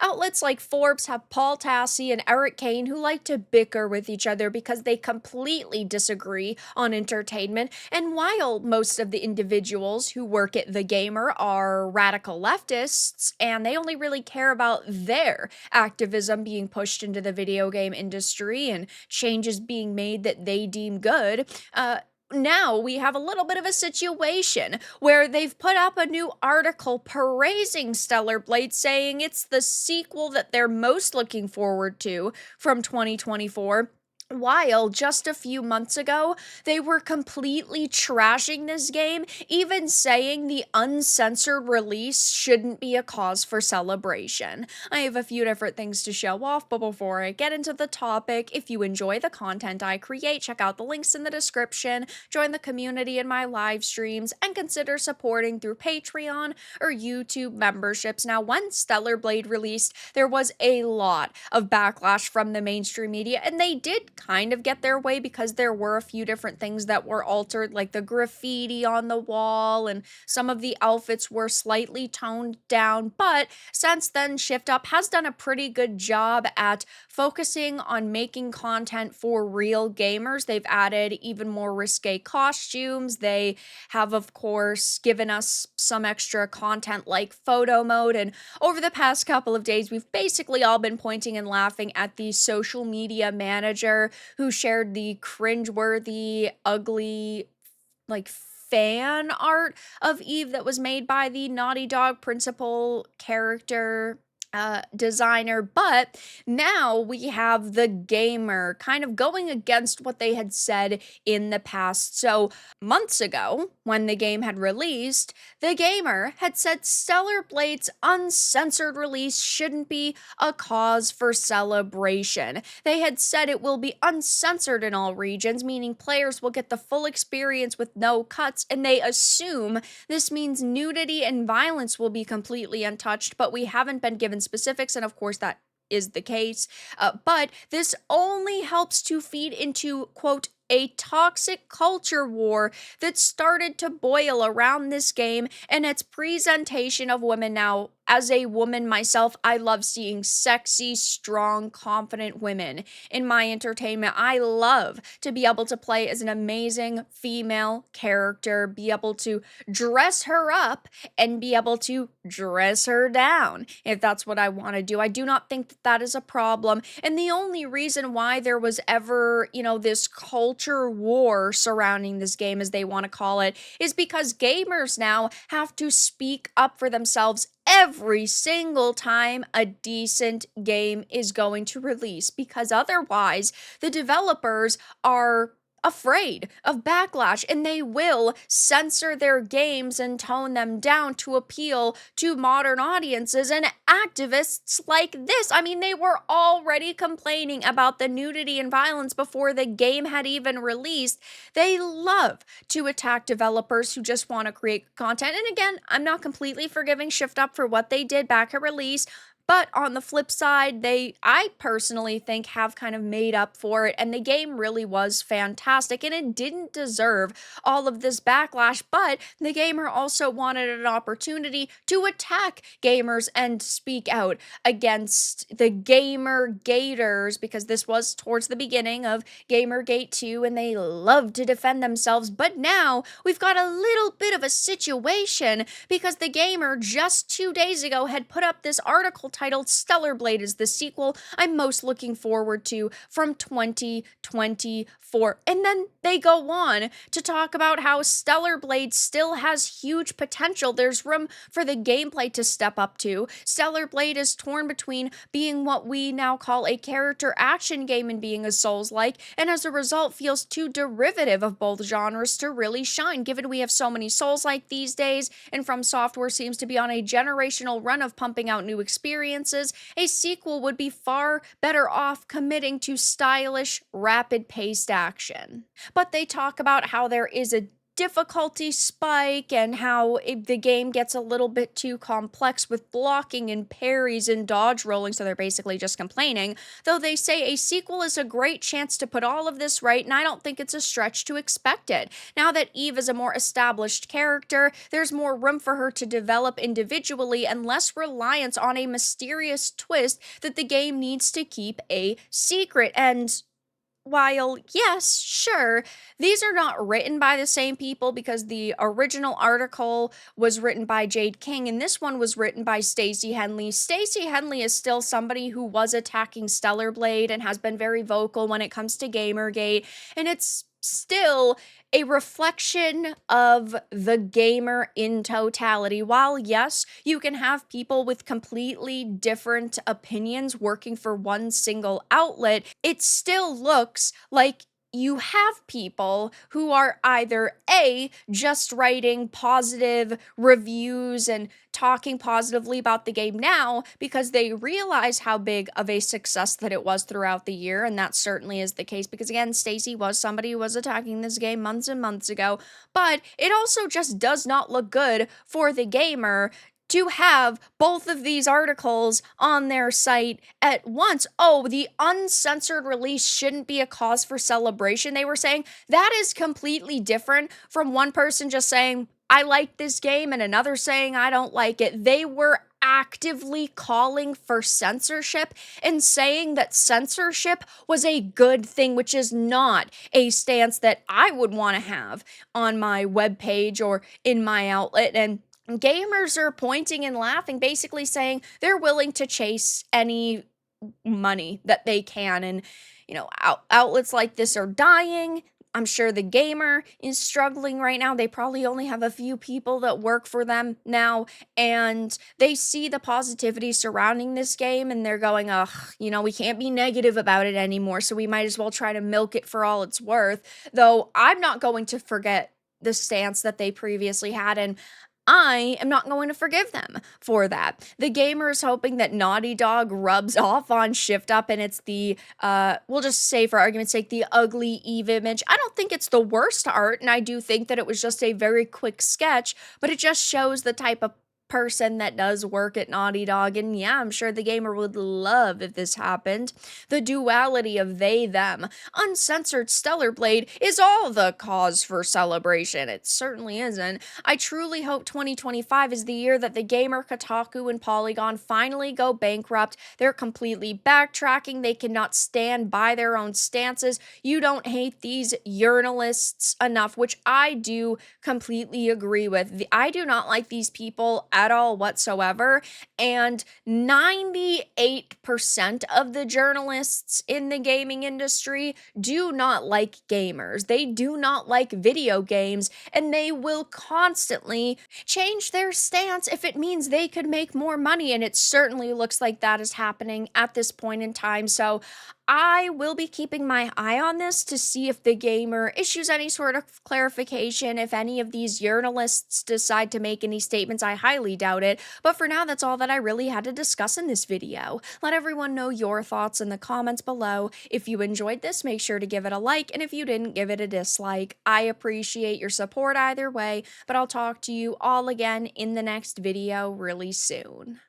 Outlets like Forbes have Paul Tassi and Eric Kane who like to bicker with each other because they completely disagree on entertainment. And while most of the individuals who work at TheGamer are radical leftists and they only really care about their activism being pushed into the video game industry and changes being made that they deem good, now we have a little bit of a situation where they've put up a new article praising Stellar Blade, saying it's the sequel that they're most looking forward to from 2024. While just a few months ago, they were completely trashing this game, even saying the uncensored release shouldn't be a cause for celebration. I have a few different things to show off, but before I get into the topic, if you enjoy the content I create, check out the links in the description, join the community in my live streams, and consider supporting through Patreon or YouTube memberships. Now, when Stellar Blade released, there was a lot of backlash from the mainstream media, and they did kind of get their way because there were a few different things that were altered, like the graffiti on the wall, and some of the outfits were slightly toned down. But since then, Shift Up has done a pretty good job at focusing on making content for real gamers. They've added even more risque costumes. They have, of course, given us some extra content like photo mode. And over the past couple of days, we've basically all been pointing and laughing at the social media manager who shared the cringeworthy, ugly, like, fan art of Eve that was made by the Naughty Dog principal character designer. But now we have TheGamer kind of going against what they had said in the past. So months ago, when the game had released, TheGamer had said Stellar Blade's uncensored release shouldn't be a cause for celebration. They had said it will be uncensored in all regions, meaning players will get the full experience with no cuts, and they assume this means nudity and violence will be completely untouched, but we haven't been given specifics, and of course that is the case. But this only helps to feed into, quote, a toxic culture war that started to boil around this game and its presentation of women. Now, as a woman myself, I love seeing sexy, strong, confident women in my entertainment. I love to be able to play as an amazing female character, be able to dress her up and be able to dress her down if that's what I want to do. I do not think that that is a problem. And the only reason why there was ever, this culture war surrounding this game, as they want to call it, is because gamers now have to speak up for themselves every single time a decent game is going to release, because otherwise the developers are afraid of backlash and they will censor their games and tone them down to appeal to modern audiences and activists like this. I mean, they were already complaining about the nudity and violence before the game had even released. They love to attack developers who just want to create content. And again, I'm not completely forgiving Shift Up for what they did back at release, but on the flip side, I personally think, have kind of made up for it, and the game really was fantastic, and it didn't deserve all of this backlash. But TheGamer also wanted an opportunity to attack gamers and speak out against the gamer gators, because this was towards the beginning of Gamergate 2, and they love to defend themselves. But now we've got a little bit of a situation, because TheGamer just 2 days ago had put up this article titled Stellar Blade is the sequel I'm most looking forward to from 2024. And then they go on to talk about how Stellar Blade still has huge potential. There's room for the gameplay to step up to. Stellar Blade is torn between being what we now call a character action game and being a Souls-like, and as a result feels too derivative of both genres to really shine, given we have so many Souls-like these days, and From Software seems to be on a generational run of pumping out new experiences. A sequel would be far better off committing to stylish, rapid-paced action. But they talk about how there is a difficulty spike and how the game gets a little bit too complex with blocking and parries and dodge rolling, so they're basically just complaining. Though they say a sequel is a great chance to put all of this right, and I don't think it's a stretch to expect it. Now that Eve is a more established character, there's more room for her to develop individually and less reliance on a mysterious twist that the game needs to keep a secret. And while, yes, sure, these are not written by the same people because the original article was written by Jade King and this one was written by Stacey Henley. Stacey Henley is still somebody who was attacking Stellar Blade and has been very vocal when it comes to Gamergate, and it's still a reflection of the gamer in totality. While, yes, you can have people with completely different opinions working for one single outlet, it still looks like you have people who are either A, just writing positive reviews and talking positively about the game now because they realize how big of a success that it was throughout the year, and that certainly is the case because, again, Stacey was somebody who was attacking this game months and months ago, but it also just does not look good for the gamer to have both of these articles on their site at once. Oh, the uncensored release shouldn't be a cause for celebration, they were saying. That is completely different from one person just saying, I like this game, and another saying, I don't like it. They were actively calling for censorship and saying that censorship was a good thing, which is not a stance that I would want to have on my webpage or in my outlet. And gamers are pointing and laughing, basically saying they're willing to chase any money that they can. And, outlets like this are dying. I'm sure the gamer is struggling right now. They probably only have a few people that work for them now, and they see the positivity surrounding this game, and they're going, ugh, we can't be negative about it anymore, so we might as well try to milk it for all it's worth. Though I'm not going to forget the stance that they previously had, and I am not going to forgive them for that. The gamer is hoping that Naughty Dog rubs off on Shift Up and it's the, we'll just say for argument's sake, the ugly Eve image. I don't think it's the worst art, and I do think that it was just a very quick sketch, but it just shows the type of person that does work at Naughty Dog, and yeah, I'm sure the gamer would love if this happened. The duality of they, them. Uncensored Stellar Blade is all the cause for celebration. It certainly isn't. I truly hope 2025 is the year that the gamer, Kotaku, and Polygon finally go bankrupt. They're completely backtracking. They cannot stand by their own stances. You don't hate these journalists enough, which I do completely agree with. I do not like these people at all whatsoever, and 98% of the journalists in the gaming industry do not like gamers. They do not like video games, and they will constantly change their stance if it means they could make more money, and it certainly looks like that is happening at this point in time. So I will be keeping my eye on this to see if the gamer issues any sort of clarification, if any of these journalists decide to make any statements. I highly doubt it, but for now, that's all that I really had to discuss in this video. Let everyone know your thoughts in the comments below. If you enjoyed this, make sure to give it a like, and if you didn't, give it a dislike. I appreciate your support either way, but I'll talk to you all again in the next video really soon.